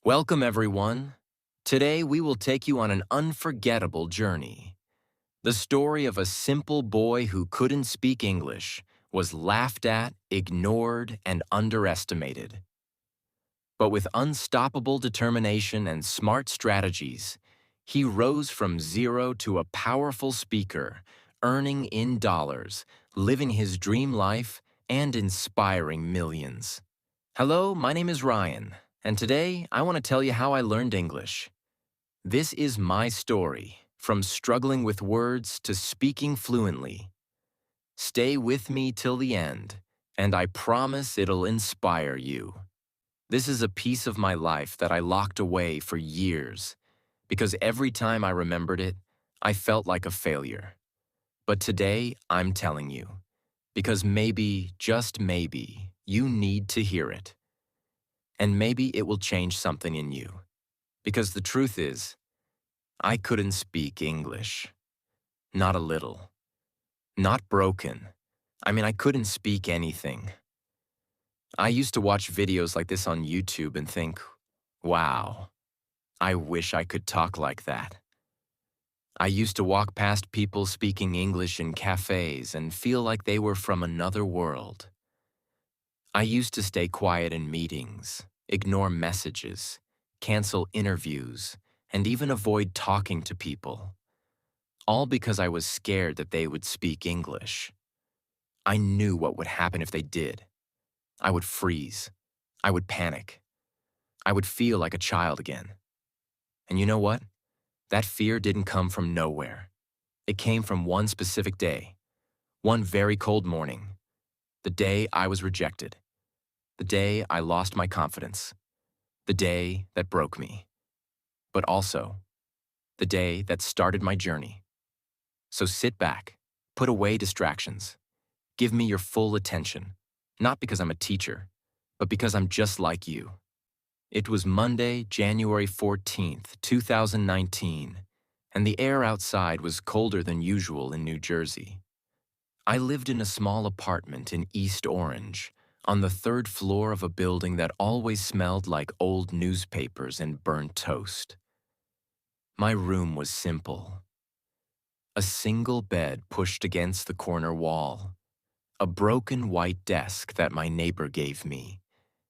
Welcome, everyone. Today, we will take you on an unforgettable journey. The story of a simple boy who couldn't speak English, was laughed at, ignored, and underestimated. But with unstoppable determination and smart strategies, he rose from zero to a powerful speaker, earning in dollars, living his dream life, and inspiring millions. Hello, my name is Ryan, and today I want to tell you how I learned English. This is my story, from struggling with words to speaking fluently. Stay with me till the end, and I promise it'll inspire you. This is a piece of my life that I locked away for years, because every time I remembered it, I felt like a failure. But today, I'm telling you, because maybe, just maybe, you need to hear it. And maybe it will change something in you. Because the truth is, I couldn't speak English. Not a little. Not broken. I couldn't speak anything. I used to watch videos like this on YouTube and think, wow, I wish I could talk like that. I used to walk past people speaking English in cafes and feel like they were from another world. I used to stay quiet in meetings, ignore messages, cancel interviews, and even avoid talking to people. All because I was scared that they would speak English. I knew what would happen if they did. I would freeze. I would panic. I would feel like a child again. And you know what? That fear didn't come from nowhere. It came from one specific day, one very cold morning, the day I was rejected, the day I lost my confidence, the day that broke me, but also the day that started my journey. So sit back, put away distractions, give me your full attention, not because I'm a teacher, but because I'm just like you. It was Monday, January 14th, 2019, and the air outside was colder than usual in New Jersey. I lived in a small apartment in East Orange, on the third floor of a building that always smelled like old newspapers and burnt toast. My room was simple. A single bed pushed against the corner wall, a broken white desk that my neighbor gave me,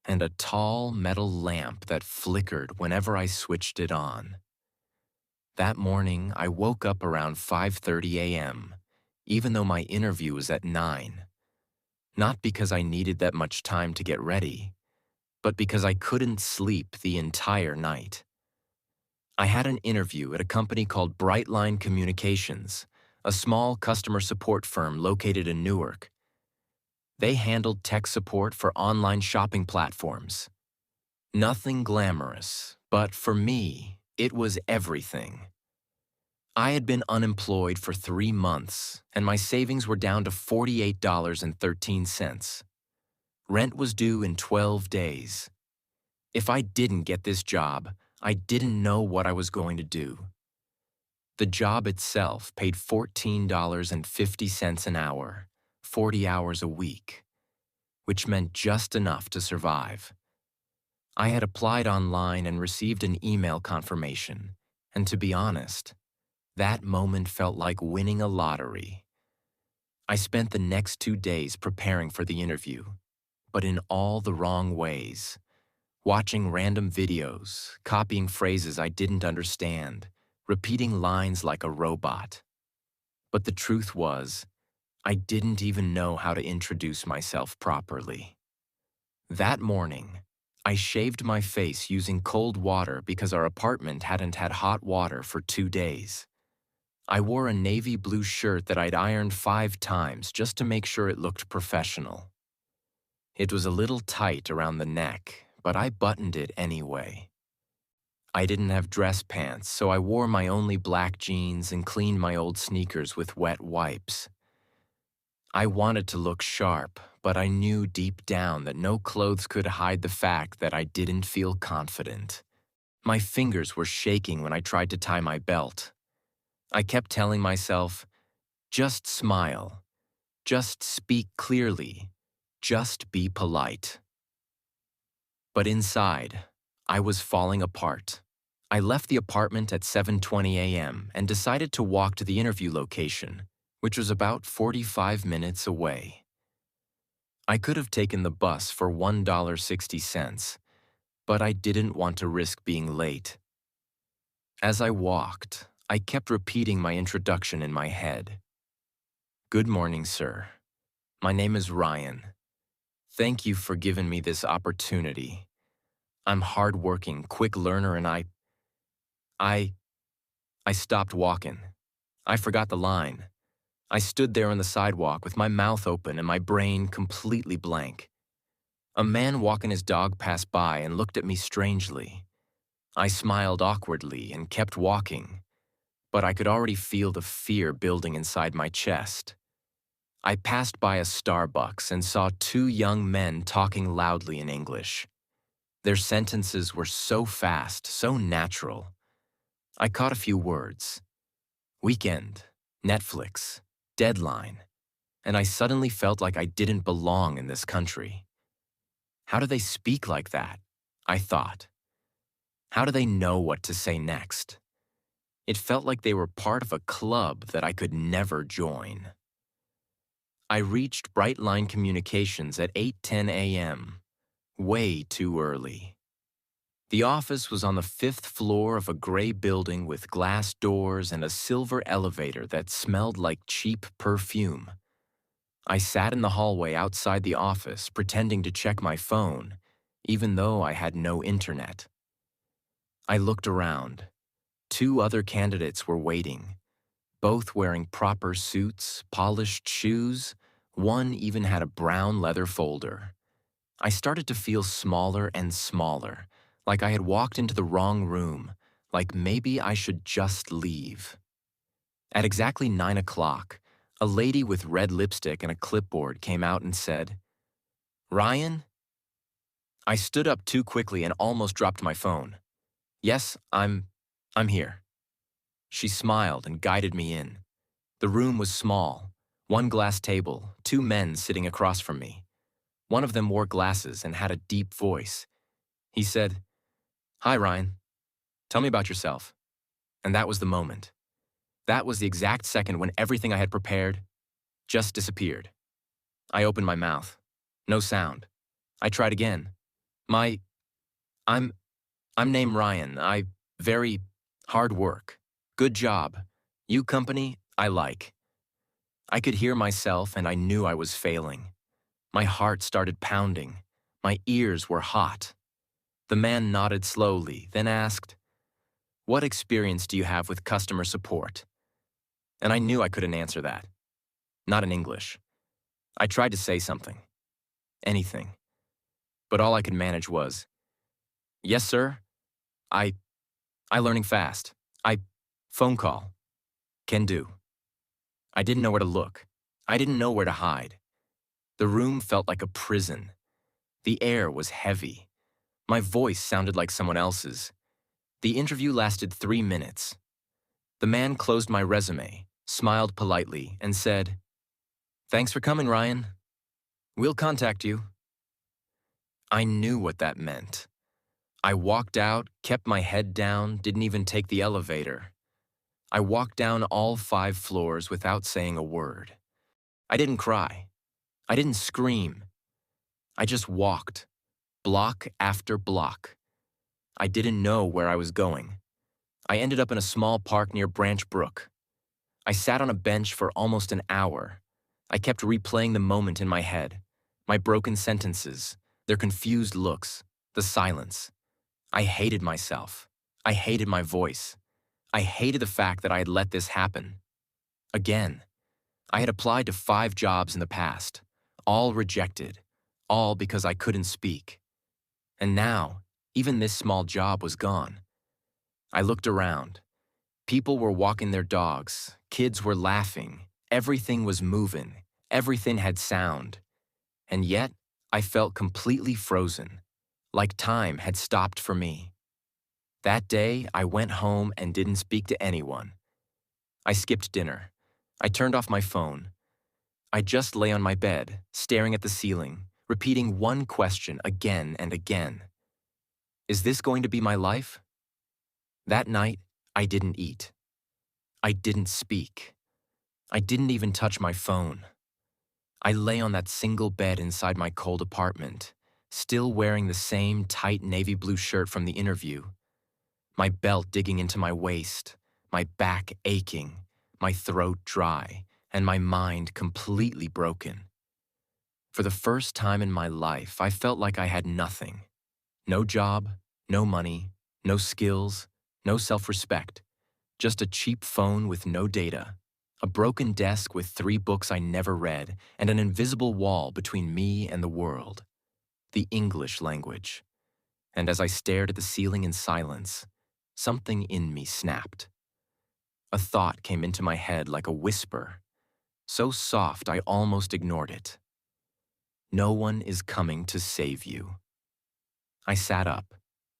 and a tall metal lamp that flickered whenever I switched it on. That morning, I woke up around 5:30 a.m., even though my interview was at 9. Not because I needed that much time to get ready, but because I couldn't sleep the entire night. I had an interview at a company called Brightline Communications, a small customer support firm located in Newark. They handled tech support for online shopping platforms. Nothing glamorous, but for me, it was everything. I had been unemployed for 3 months, and my savings were down to $48.13. Rent was due in 12 days. If I didn't get this job, I didn't know what I was going to do. The job itself paid $14.50 an hour, 40 hours a week, which meant just enough to survive. I had applied online and received an email confirmation, and to be honest, that moment felt like winning a lottery. I spent the next 2 days preparing for the interview, but in all the wrong ways. Watching random videos, copying phrases I didn't understand, repeating lines like a robot. But the truth was, I didn't even know how to introduce myself properly. That morning, I shaved my face using cold water because our apartment hadn't had hot water for 2 days. I wore a navy blue shirt that I'd ironed 5 times just to make sure it looked professional. It was a little tight around the neck, but I buttoned it anyway. I didn't have dress pants, so I wore my only black jeans and cleaned my old sneakers with wet wipes. I wanted to look sharp, but I knew deep down that no clothes could hide the fact that I didn't feel confident. My fingers were shaking when I tried to tie my belt. I kept telling myself, just smile, just speak clearly, just be polite. But inside, I was falling apart. I left the apartment at 7:20 a.m. and decided to walk to the interview location, which was about 45 minutes away. I could have taken the bus for $1.60, but I didn't want to risk being late. As I walked, I kept repeating my introduction in my head. Good morning, sir. My name is Ryan. Thank you for giving me this opportunity. I'm hardworking, quick learner, and I stopped walking. I forgot the line. I stood there on the sidewalk with my mouth open and my brain completely blank. A man walking his dog passed by and looked at me strangely. I smiled awkwardly and kept walking, but I could already feel the fear building inside my chest. I passed by a Starbucks and saw two young men talking loudly in English. Their sentences were so fast, so natural. I caught a few words. Weekend, Netflix, deadline, and I suddenly felt like I didn't belong in this country. How do they speak like that? I thought. How do they know what to say next? It felt like they were part of a club that I could never join. I reached Brightline Communications at 8:10 a.m., way too early. The office was on the 5th floor of a gray building with glass doors and a silver elevator that smelled like cheap perfume. I sat in the hallway outside the office pretending to check my phone, even though I had no internet. I looked around. Two other candidates were waiting, both wearing proper suits, polished shoes. One even had a brown leather folder. I started to feel smaller and smaller, like I had walked into the wrong room, like maybe I should just leave. At exactly 9 o'clock, a lady with red lipstick and a clipboard came out and said, "Ryan?" I stood up too quickly and almost dropped my phone. "Yes, I'm here." She smiled and guided me in. The room was small, one glass table, two men sitting across from me. One of them wore glasses and had a deep voice. He said, "Hi, Ryan. Tell me about yourself." And that was the moment. That was the exact second when everything I had prepared just disappeared. I opened my mouth. No sound. I tried again. My, I'm, I'm named Ryan. I very hard work. Good job. You company, I like. I could hear myself and I knew I was failing. My heart started pounding. My ears were hot. The man nodded slowly, then asked, "What experience do you have with customer support?" And I knew I couldn't answer that. Not in English. I tried to say something. Anything. But all I could manage was, "Yes, sir. I learning fast. Phone call. Can do." I didn't know where to look. I didn't know where to hide. The room felt like a prison. The air was heavy. My voice sounded like someone else's. The interview lasted 3 minutes. The man closed my resume, smiled politely, and said, "Thanks for coming, Ryan. We'll contact you." I knew what that meant. I walked out, kept my head down, didn't even take the elevator. I walked down all 5 floors without saying a word. I didn't cry. I didn't scream. I just walked, block after block. I didn't know where I was going. I ended up in a small park near Branch Brook. I sat on a bench for almost an hour. I kept replaying the moment in my head, my broken sentences, their confused looks, the silence. I hated myself. I hated my voice. I hated the fact that I had let this happen. Again, I had applied to 5 jobs in the past, all rejected, all because I couldn't speak. And now, even this small job was gone. I looked around. People were walking their dogs, kids were laughing, everything was moving, everything had sound. And yet, I felt completely frozen, like time had stopped for me. That day, I went home and didn't speak to anyone. I skipped dinner. I turned off my phone. I just lay on my bed, staring at the ceiling, repeating one question again and again. Is this going to be my life? That night, I didn't eat. I didn't speak. I didn't even touch my phone. I lay on that single bed inside my cold apartment, still wearing the same tight navy blue shirt from the interview, my belt digging into my waist, my back aching, my throat dry, and my mind completely broken. For the first time in my life, I felt like I had nothing. No job, no money, no skills, no self-respect. Just a cheap phone with no data, a broken desk with 3 books I never read, and an invisible wall between me and the world. The English language. And as I stared at the ceiling in silence, something in me snapped. A thought came into my head like a whisper, so soft I almost ignored it. No one is coming to save you. I sat up.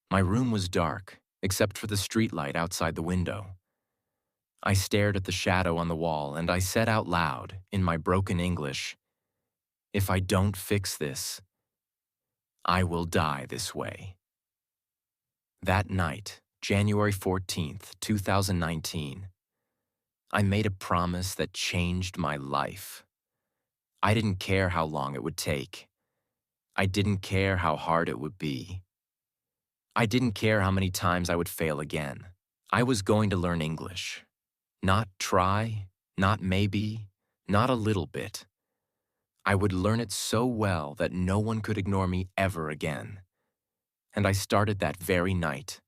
My room was dark, except for the streetlight outside the window. I stared at the shadow on the wall and I said out loud, in my broken English, "If I don't fix this, I will die this way." That night, January 14th, 2019, I made a promise that changed my life. I didn't care how long it would take. I didn't care how hard it would be. I didn't care how many times I would fail again. I was going to learn English. Not try, not maybe, not a little bit. I would learn it so well that no one could ignore me ever again. And I started that very night.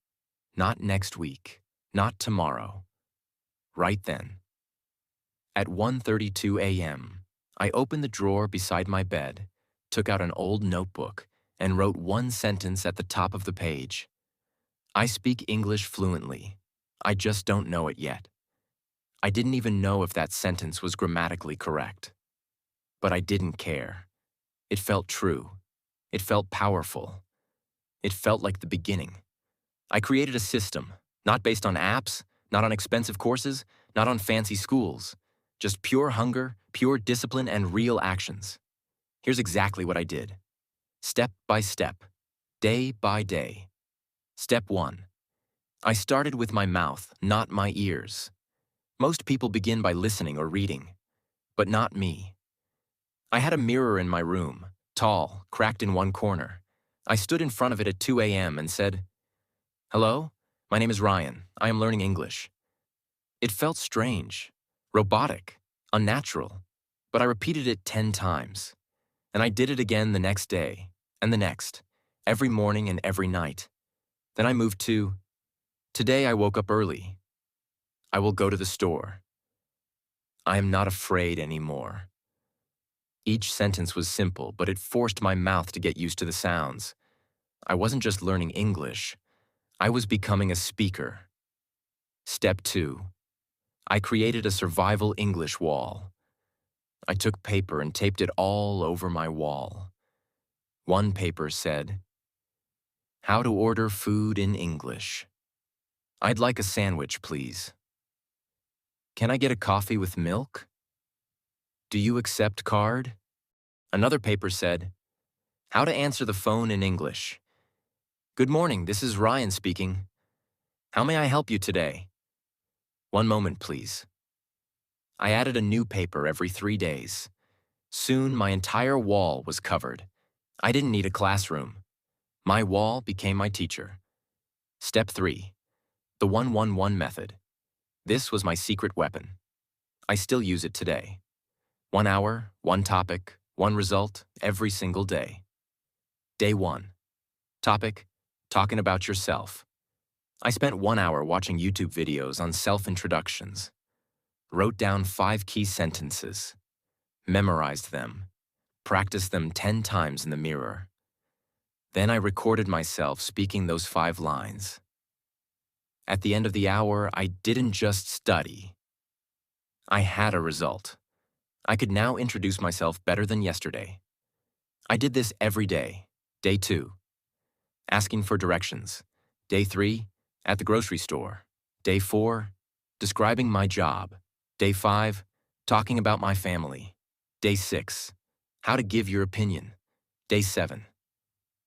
Not next week, not tomorrow. Right then. At 1:32 a.m., I opened the drawer beside my bed, took out an old notebook, and wrote one sentence at the top of the page. I speak English fluently. I just don't know it yet. I didn't even know if that sentence was grammatically correct. But I didn't care. It felt true. It felt powerful. It felt like the beginning. I created a system, not based on apps, not on expensive courses, not on fancy schools. Just pure hunger, pure discipline, and real actions. Here's exactly what I did. Step by step, day by day. Step 1. I started with my mouth, not my ears. Most people begin by listening or reading, but not me. I had a mirror in my room, tall, cracked in one corner. I stood in front of it at 2 a.m. and said, "Hello, my name is Ryan. I am learning English." It felt strange, robotic, unnatural, but I repeated it 10 times. And I did it again the next day, and the next, every morning and every night. Then I moved to, "Today I woke up early. I will go to the store. I am not afraid anymore." Each sentence was simple, but it forced my mouth to get used to the sounds. I wasn't just learning English. I was becoming a speaker. Step 2. I created a survival English wall. I took paper and taped it all over my wall. One paper said, "How to order food in English. I'd like a sandwich, please. Can I get a coffee with milk? Do you accept card?" Another paper said, "How to answer the phone in English. Good morning, this is Ryan speaking. How may I help you today? One moment, please." I added a new paper every 3 days. Soon, my entire wall was covered. I didn't need a classroom. My wall became my teacher. Step 3. The 1-1-1 method. This was my secret weapon. I still use it today. 1 hour, 1 topic, 1 result, every single day. Day 1. Topic: talking about yourself. I spent 1 hour watching YouTube videos on self-introductions. Wrote down 5 key sentences. Memorized them. Practiced them 10 times in the mirror. Then I recorded myself speaking those 5 lines. At the end of the hour, I didn't just study. I had a result. I could now introduce myself better than yesterday. I did this every day. Day 2. Asking for directions. Day 3. At the grocery store. Day 4. Describing my job. Day 5. Talking about my family. Day 6. How to give your opinion. Day 7.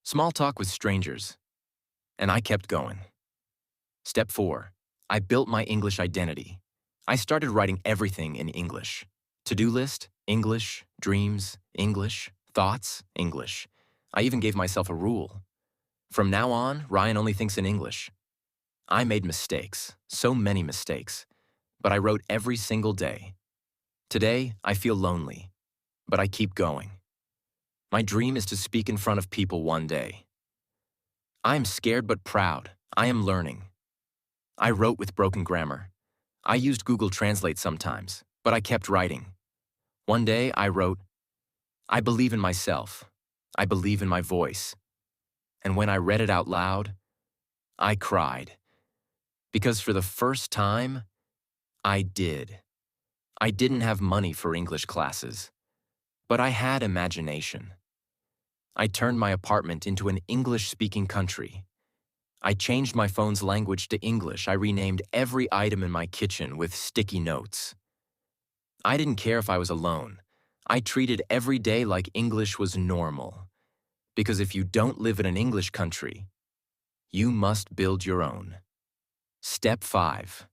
Small talk with strangers. And I kept going. Step 4. I built my English identity. I started writing everything in English. To-do list, English. Dreams, English. Thoughts, English. I even gave myself a rule. From now on, Ryan only thinks in English. I made mistakes, so many mistakes, but I wrote every single day. Today, I feel lonely, but I keep going. My dream is to speak in front of people one day. I am scared but proud. I am learning. I wrote with broken grammar. I used Google Translate sometimes, but I kept writing. One day, I wrote, I believe in myself. I believe in my voice. And when I read it out loud, I cried. Because for the first time, I did. I didn't have money for English classes, but I had imagination. I turned my apartment into an English-speaking country. I changed my phone's language to English. I renamed every item in my kitchen with sticky notes. I didn't care if I was alone. I treated every day like English was normal. Because if you don't live in an English country, you must build your own. Step 5.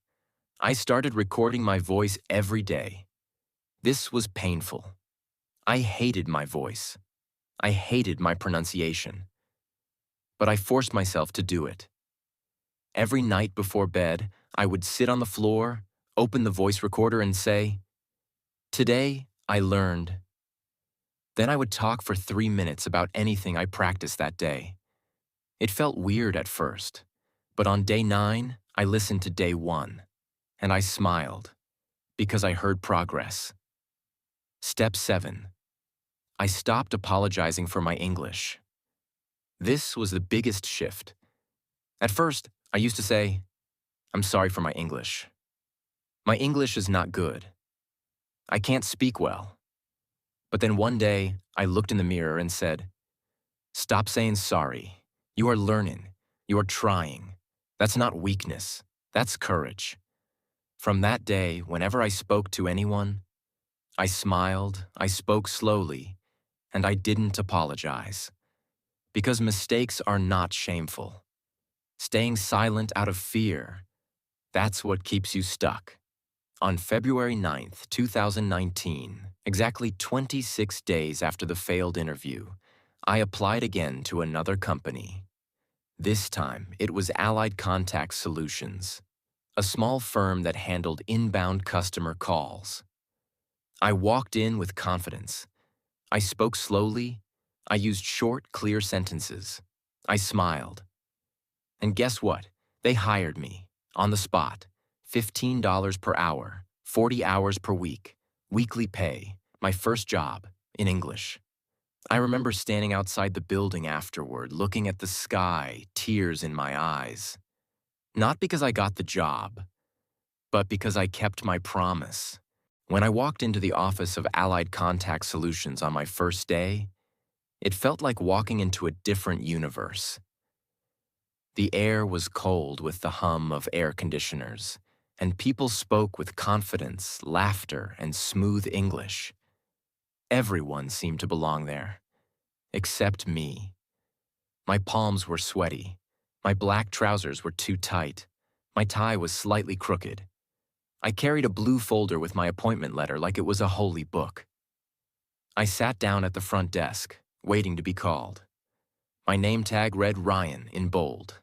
I started recording my voice every day. This was painful. I hated my voice. I hated my pronunciation. But I forced myself to do it. Every night before bed, I would sit on the floor, open the voice recorder and say, "Today, I learned." Then I would talk for 3 minutes about anything I practiced that day. It felt weird at first, but on day 9, I listened to day 1, and I smiled because I heard progress. Step 7. I stopped apologizing for my English. This was the biggest shift. At first, I used to say, "I'm sorry for my English. My English is not good. I can't speak well." But then one day, I looked in the mirror and said, "Stop saying sorry. You are learning. You are trying. That's not weakness. That's courage." From that day, whenever I spoke to anyone, I smiled, I spoke slowly, and I didn't apologize. Because mistakes are not shameful. Staying silent out of fear, that's what keeps you stuck. On February 9th, 2019, exactly 26 days after the failed interview, I applied again to another company. This time, it was Allied Contact Solutions, a small firm that handled inbound customer calls. I walked in with confidence. I spoke slowly. I used short, clear sentences. I smiled. And guess what? They hired me, on the spot. $15 per hour, 40 hours per week, weekly pay, my first job, in English. I remember standing outside the building afterward, looking at the sky, tears in my eyes. Not because I got the job, but because I kept my promise. When I walked into the office of Allied Contact Solutions on my first day, it felt like walking into a different universe. The air was cold with the hum of air conditioners, and people spoke with confidence, laughter, and smooth English. Everyone seemed to belong there, except me. My palms were sweaty. My black trousers were too tight. My tie was slightly crooked. I carried a blue folder with my appointment letter like it was a holy book. I sat down at the front desk, waiting to be called. My name tag read Ryan in bold.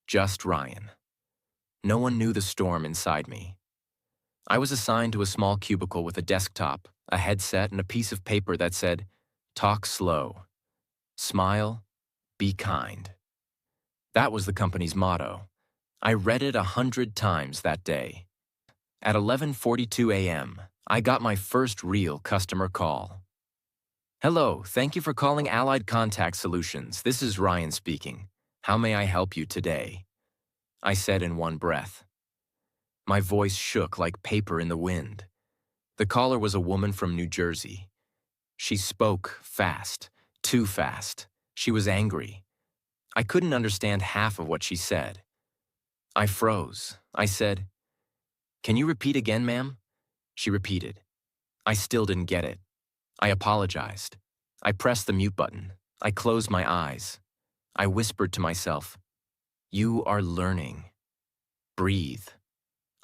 Just Ryan. No one knew the storm inside me. I was assigned to a small cubicle with a desktop, a headset, and a piece of paper that said, "Talk slow. Smile. Be kind." That was the company's motto. I read it 100 times that day. At 11:42 a.m., I got my first real customer call. "Hello, thank you for calling Allied Contact Solutions. This is Ryan speaking. How may I help you today?" I said in one breath. My voice shook like paper in the wind. The caller was a woman from New Jersey. She spoke fast, too fast. She was angry. I couldn't understand half of what she said. I froze. I said, "Can you repeat again, ma'am?" She repeated. I still didn't get it. I apologized. I pressed the mute button. I closed my eyes. I whispered to myself, You are learning. Breathe.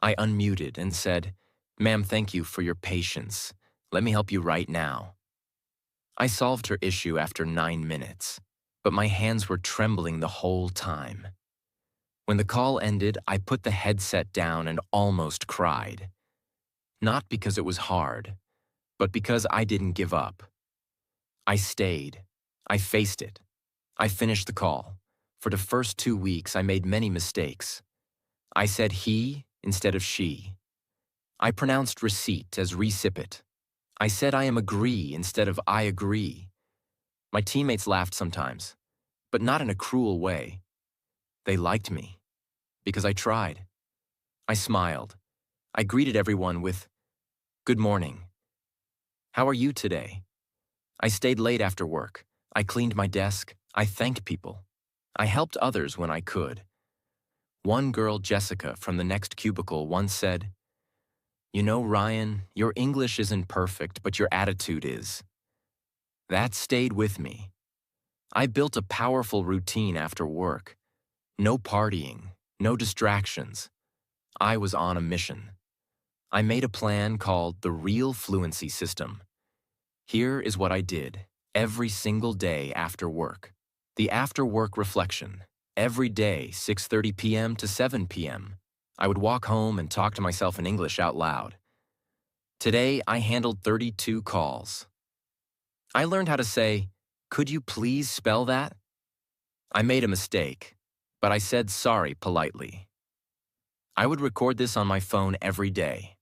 I unmuted and said, "Ma'am, thank you for your patience. Let me help you right now." I solved her issue after 9 minutes, but my hands were trembling the whole time. When the call ended, I put the headset down and almost cried. Not because it was hard, but because I didn't give up. I stayed. I faced it. I finished the call. For the first 2 weeks, I made many mistakes. I said he instead of she. I pronounced receipt as recipit. I said I am agree instead of I agree. My teammates laughed sometimes, but not in a cruel way. They liked me because I tried. I smiled. I greeted everyone with, "Good morning. How are you today?" I stayed late after work. I cleaned my desk. I thanked people. I helped others when I could. One girl, Jessica, from the next cubicle once said, "You know, Ryan, your English isn't perfect, but your attitude is." That stayed with me. I built a powerful routine after work. No partying, no distractions. I was on a mission. I made a plan called the Real Fluency System. Here is what I did every single day after work. The after-work reflection. Every day, 6:30 p.m. to 7 p.m. I would walk home and talk to myself in English out loud. Today, I handled 32 calls. I learned how to say, "Could you please spell that?" I made a mistake, but I said sorry politely. I would record this on my phone every day.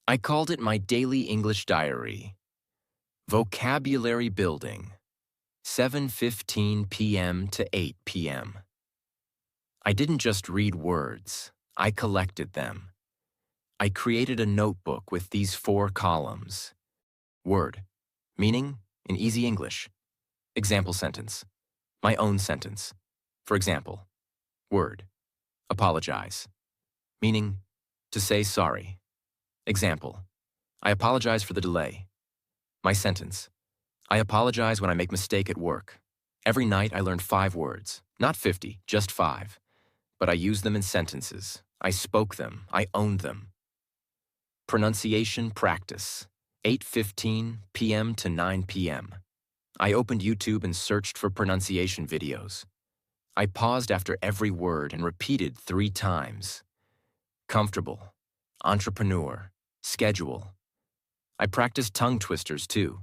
I called it my daily English diary. Vocabulary building. 7:15 p.m. to 8 p.m. I didn't just read words, I collected them. I created a notebook with these 4 columns. Word, meaning in easy English. Example sentence, my own sentence. For example, word, apologize, meaning to say sorry. Example, I apologize for the delay. My sentence, I apologize when I make mistake at work. Every night I learned 5 words, not 50, just 5. But I used them in sentences. I spoke them. I owned them. Pronunciation practice, 8:15 p.m. to 9 p.m. I opened YouTube and searched for pronunciation videos. I paused after every word and repeated 3 times. Comfortable, entrepreneur, schedule. I practiced tongue twisters too.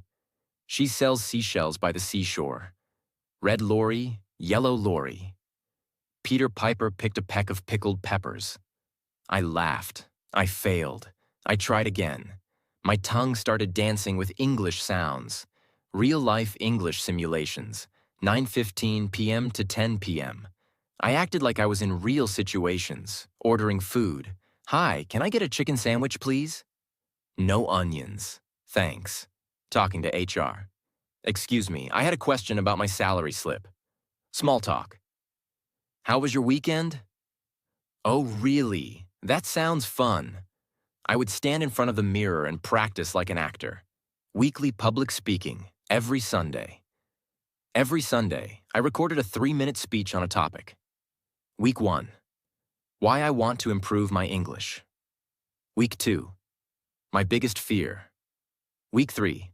She sells seashells by the seashore. Red lorry, yellow lorry. Peter Piper picked a peck of pickled peppers. I laughed. I failed. I tried again. My tongue started dancing with English sounds. Real-life English simulations, 9:15 p.m. to 10 p.m. I acted like I was in real situations, ordering food. "Hi, can I get a chicken sandwich, please?" "No onions. Thanks." Talking to HR. "Excuse me, I had a question about my salary slip." Small talk. "How was your weekend?" "Oh, really? That sounds fun." I would stand in front of the mirror and practice like an actor. Weekly public speaking, every Sunday. Every Sunday, I recorded a 3-minute speech on a topic. Week 1. Why I want to improve my English. Week 2. My biggest fear. Week 3.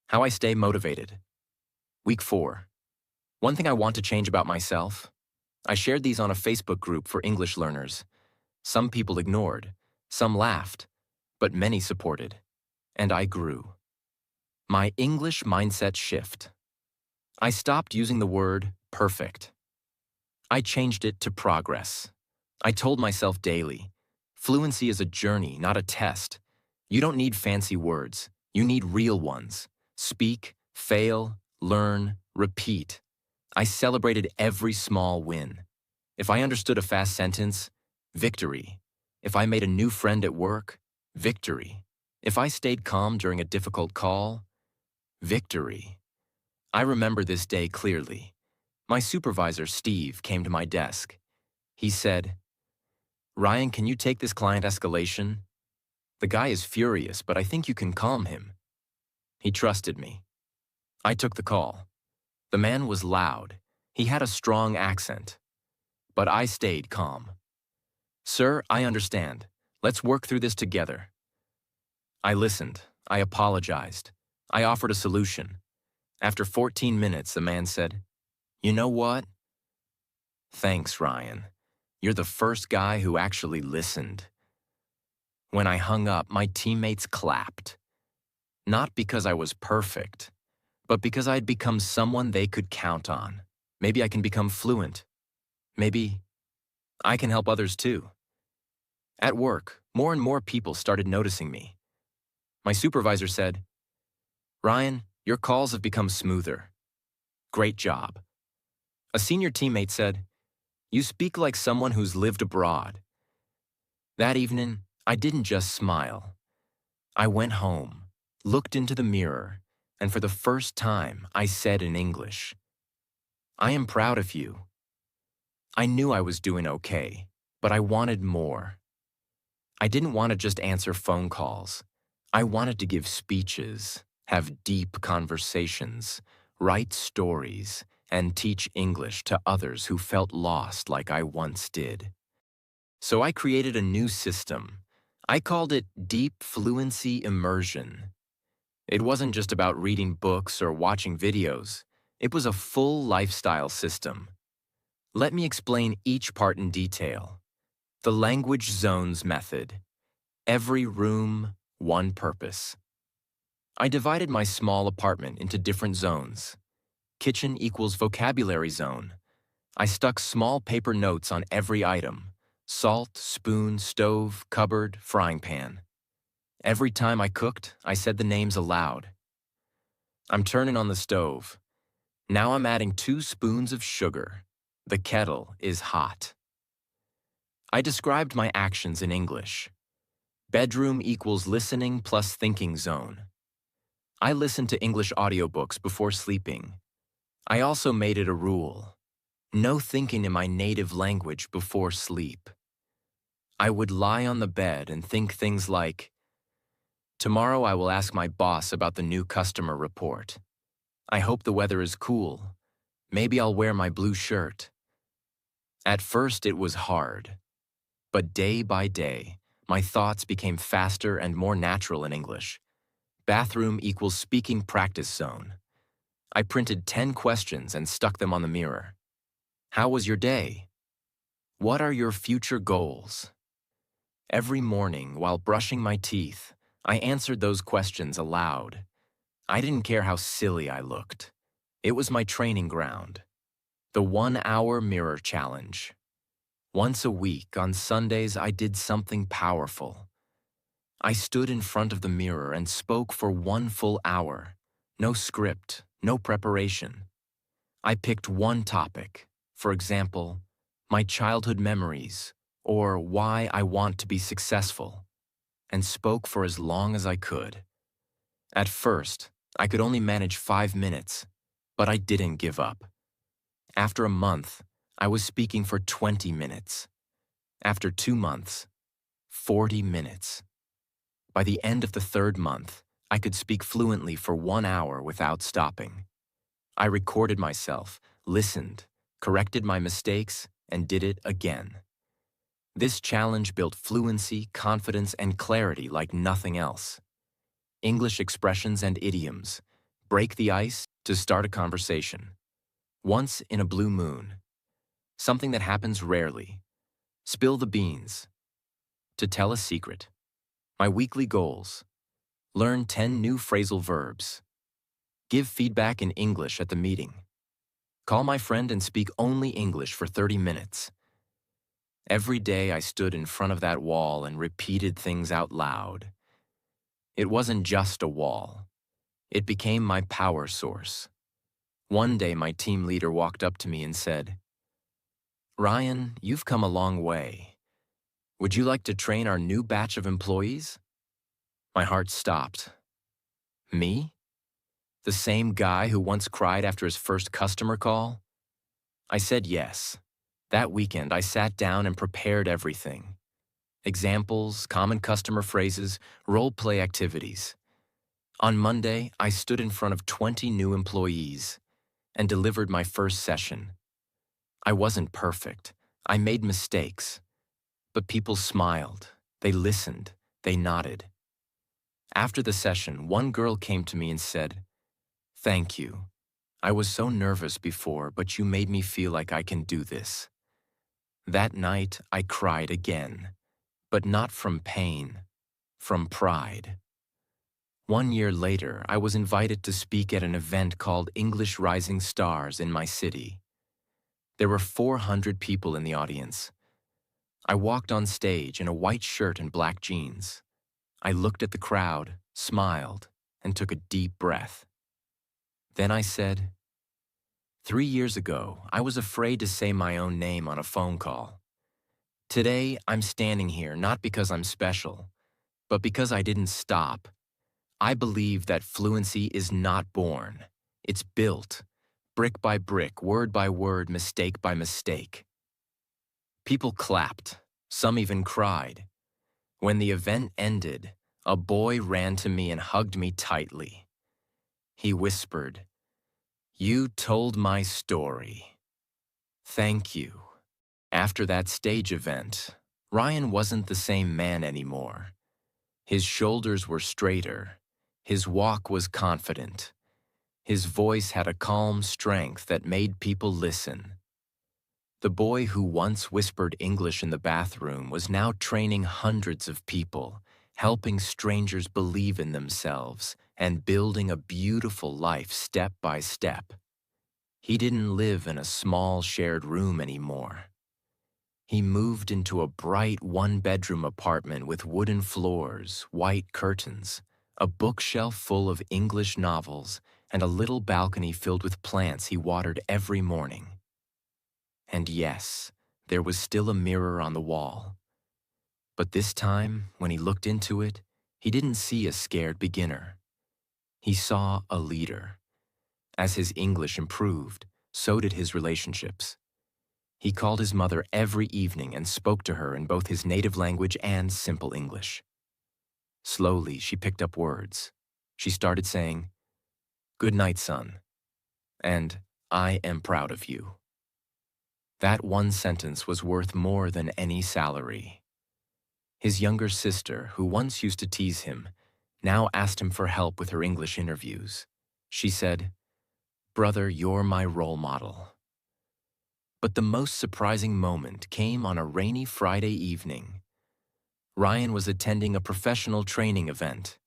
How I stay motivated. Week 4. One thing I want to change about myself. I shared these on a Facebook group for English learners. Some people ignored, some laughed, but many supported, and I grew. My English mindset shift. I stopped using the word perfect. I changed it to progress. I told myself daily, fluency is a journey, not a test. You don't need fancy words. You need real ones. Speak, fail, learn, repeat. I celebrated every small win. If I understood a fast sentence, victory. If I made a new friend at work, victory. If I stayed calm during a difficult call, victory. I remember this day clearly. My supervisor, Steve, came to my desk. He said, "Ryan, can you take this client escalation? The guy is furious, but I think you can calm him." He trusted me. I took the call. The man was loud. He had a strong accent. but I stayed calm. "Sir, I understand. Let's work through this together." I listened. I apologized. I offered a solution. After 14 minutes, the man said, "You know what? Thanks, Ryan. You're the first guy who actually listened." When I hung up, my teammates clapped. Not because I was perfect, but because I had become someone they could count on. Maybe I can become fluent. Maybe I can help others too. At work, more and more people started noticing me. My supervisor said, "Ryan, your calls have become smoother. Great job." A senior teammate said, "You speak like someone who's lived abroad." That evening, I didn't just smile. I went home, looked into the mirror, and for the first time, I said in English, "I am proud of you." I knew I was doing okay, but I wanted more. I didn't want to just answer phone calls. I wanted to give speeches, have deep conversations, write stories, and teach English to others who felt lost like I once did. So I created a new system. I called it Deep Fluency Immersion. It wasn't just about reading books or watching videos. It was a full lifestyle system. Let me explain each part in detail. The language zones method. Every room, one purpose. I divided my small apartment into different zones. Kitchen equals vocabulary zone. I stuck small paper notes on every item. Salt, spoon, stove, cupboard, frying pan. Every time I cooked, I said the names aloud. I'm turning on the stove. Now I'm adding 2 spoons of sugar. The kettle is hot. I described my actions in English. Bedroom equals listening plus thinking zone. I listened to English audiobooks before sleeping. I also made it a rule. No thinking in my native language before sleep. I would lie on the bed and think things like, "Tomorrow I will ask my boss about the new customer report. I hope the weather is cool. Maybe I'll wear my blue shirt." At first it was hard, but day by day, my thoughts became faster and more natural in English. Bathroom equals speaking practice zone. I printed 10 questions and stuck them on the mirror. How was your day? What are your future goals? Every morning, while brushing my teeth, I answered those questions aloud. I didn't care how silly I looked. It was my training ground. The 1-hour mirror challenge. Once a week, on Sundays, I did something powerful. I stood in front of the mirror and spoke for 1 full hour. No script, no preparation. I picked one topic, for example, my childhood memories, or why I want to be successful, and spoke for as long as I could. At first, I could only manage 5 minutes, but I didn't give up. After a month, I was speaking for 20 minutes. After 2 months, 40 minutes. By the end of the 3rd month, I could speak fluently for 1 hour without stopping. I recorded myself, listened, corrected my mistakes, and did it again. This challenge built fluency, confidence, and clarity like nothing else. English expressions and idioms. Break the ice to start a conversation. Once in a blue moon. Something that happens rarely. Spill the beans. To tell a secret. My weekly goals. Learn 10 new phrasal verbs. Give feedback in English at the meeting. Call my friend and speak only English for 30 minutes. Every day I stood in front of that wall and repeated things out loud. It wasn't just a wall. It became my power source. One day my team leader walked up to me and said, "Ryan, you've come a long way. Would you like to train our new batch of employees?" My heart stopped. Me? The same guy who once cried after his first customer call? I said yes. That weekend, I sat down and prepared everything. Examples, common customer phrases, role-play activities. On Monday, I stood in front of 20 new employees and delivered my first session. I wasn't perfect. I made mistakes, but people smiled, they listened, they nodded. After the session, one girl came to me and said, "Thank you. I was so nervous before, but you made me feel like I can do this." That night, I cried again, but not from pain, from pride. 1 year later, I was invited to speak at an event called English Rising Stars in my city. There were 400 people in the audience. I walked on stage in a white shirt and black jeans. I looked at the crowd, smiled, and took a deep breath. Then I said, 3 years ago, I was afraid to say my own name on a phone call. Today, I'm standing here not because I'm special, but because I didn't stop. I believe that fluency is not born. It's built, brick by brick, word by word, mistake by mistake. People clapped. Some even cried. When the event ended, a boy ran to me and hugged me tightly. He whispered, "You told my story. Thank you." After that stage event, Ryan wasn't the same man anymore. His shoulders were straighter. His walk was confident. His voice had a calm strength that made people listen. The boy who once whispered English in the bathroom was now training hundreds of people, helping strangers believe in themselves, and building a beautiful life step by step. He didn't live in a small shared room anymore. He moved into a bright one-bedroom apartment with wooden floors, white curtains, a bookshelf full of English novels, and a little balcony filled with plants he watered every morning. And yes, there was still a mirror on the wall. But this time, when he looked into it, he didn't see a scared beginner. He saw a leader. As his English improved, so did his relationships. He called his mother every evening and spoke to her in both his native language and simple English. Slowly, she picked up words. She started saying, "Good night, son," and "I am proud of you." That one sentence was worth more than any salary. His younger sister, who once used to tease him, now asked him for help with her English interviews. She said, "Brother, you're my role model." But the most surprising moment came on a rainy Friday evening. Ryan was attending a professional training event.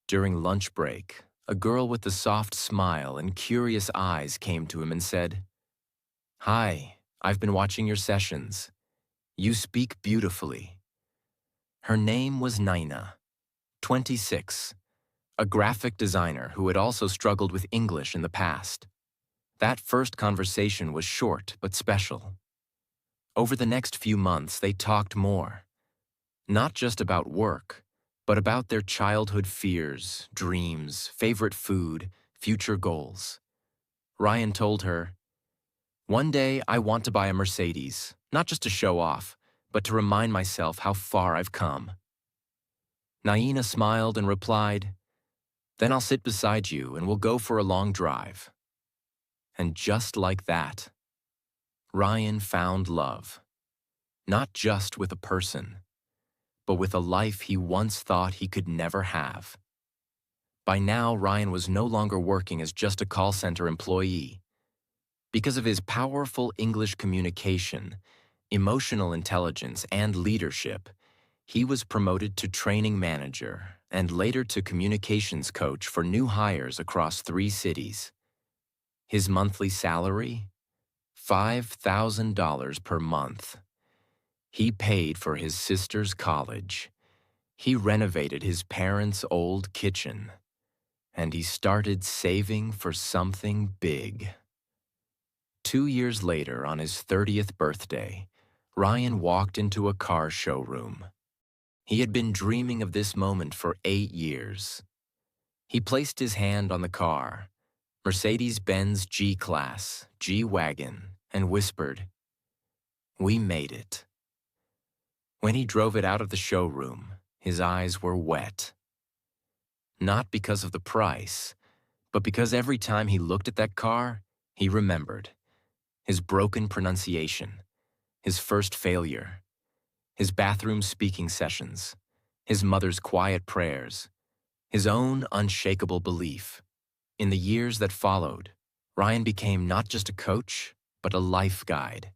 During lunch break, a girl with a soft smile and curious eyes came to him and said, "Hi, I've been watching your sessions. You speak beautifully." Her name was Nina, 26, a graphic designer who had also struggled with English in the past. That first conversation was short but special. Over the next few months, they talked more. Not just about work, but about their childhood fears, dreams, favorite food, future goals. Ryan told her, "One day I want to buy a Mercedes, not just to show off, but to remind myself how far I've come." Naina smiled and replied, "Then I'll sit beside you and we'll go for a long drive." And just like that, Ryan found love, not just with a person, but with a life he once thought he could never have. By now, Ryan was no longer working as just a call center employee. Because of his powerful English communication, emotional intelligence, and leadership, he was promoted to training manager and later to communications coach for new hires across 3 cities. His monthly salary? $5,000 per month. He paid for his sister's college. He renovated his parents' old kitchen. And he started saving for something big. 2 years later, on his 30th birthday, Ryan walked into a car showroom. He had been dreaming of this moment for 8 years. He placed his hand on the car, Mercedes-Benz G-Class, G-Wagon, and whispered, "We made it." When he drove it out of the showroom, his eyes were wet. Not because of the price, but because every time he looked at that car, he remembered his broken pronunciation, his first failure, his bathroom speaking sessions, his mother's quiet prayers, his own unshakable belief. In the years that followed, Ryan became not just a coach, but a life guide.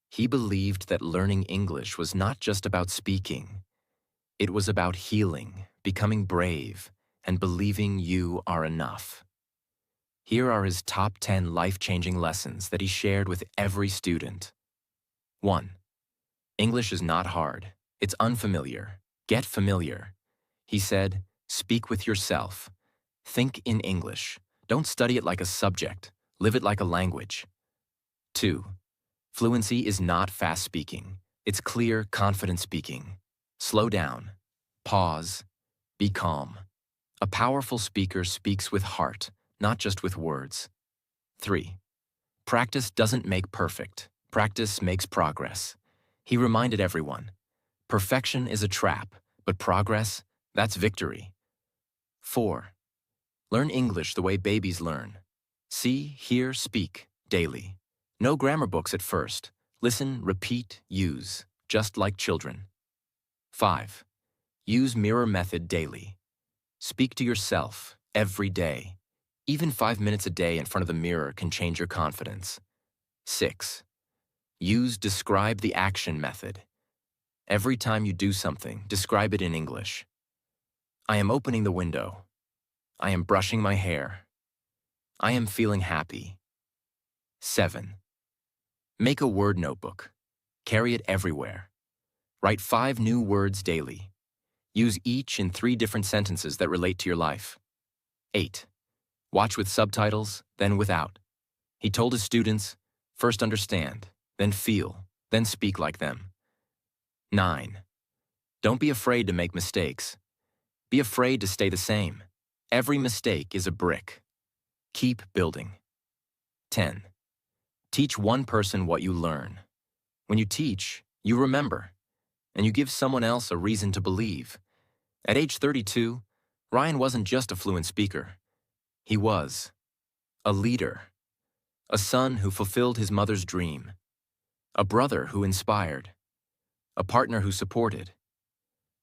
He believed that learning English was not just about speaking. It was about healing, becoming brave, and believing you are enough. Here are his top 10 life-changing lessons that he shared with every student. 1. English is not hard. It's unfamiliar. Get familiar. He said, speak with yourself. Think in English. Don't study it like a subject. Live it like a language. 2. Fluency is not fast speaking. It's clear, confident speaking. Slow down. Pause. Be calm. A powerful speaker speaks with heart, not just with words. 3. Practice doesn't make perfect. Practice makes progress. He reminded everyone, perfection is a trap, but progress, that's victory. 4. Learn English the way babies learn. See, hear, speak, daily. No grammar books at first. Listen, repeat, use, just like children. 5. Use mirror method daily. Speak to yourself every day. Even 5 minutes a day in front of the mirror can change your confidence. 6. Use describe the action method. Every time you do something, describe it in English. I am opening the window. I am brushing my hair. I am feeling happy. 7. Make a word notebook. Carry it everywhere. Write 5 new words daily. Use each in 3 different sentences that relate to your life. 8. Watch with subtitles, then without. He told his students, first understand, then feel, then speak like them. 9. Don't be afraid to make mistakes. Be afraid to stay the same. Every mistake is a brick. Keep building. 10. Teach one person what you learn. When you teach, you remember, and you give someone else a reason to believe. At age 32, Ryan wasn't just a fluent speaker. He was a leader, a son who fulfilled his mother's dream, a brother who inspired, a partner who supported,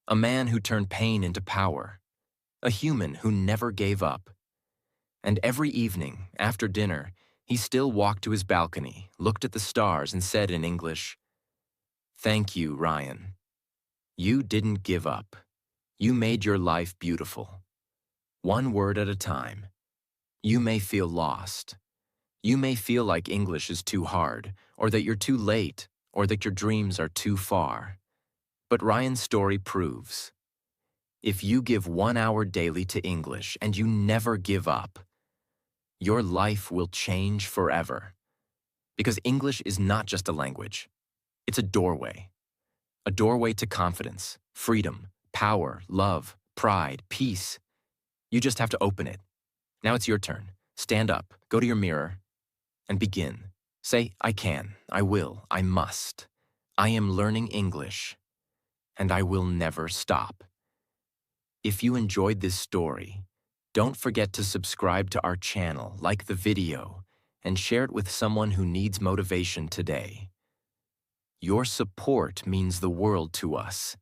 a man who turned pain into power, a human who never gave up. And every evening, after dinner, he still walked to his balcony, looked at the stars, and said in English, "Thank you, Ryan. You didn't give up. You made your life beautiful. One word at a time. You may feel lost. You may feel like English is too hard, or that you're too late, or that your dreams are too far. But Ryan's story proves, if you give 1 hour daily to English and you never give up, your life will change forever. Because English is not just a language. It's a doorway to confidence, freedom, power, love, pride, peace. You just have to open it. Now it's your turn. Stand up, go to your mirror, and begin. Say, I can, I will, I must. I am learning English, and I will never stop. If you enjoyed this story, don't forget to subscribe to our channel, like the video, and share it with someone who needs motivation today. Your support means the world to us.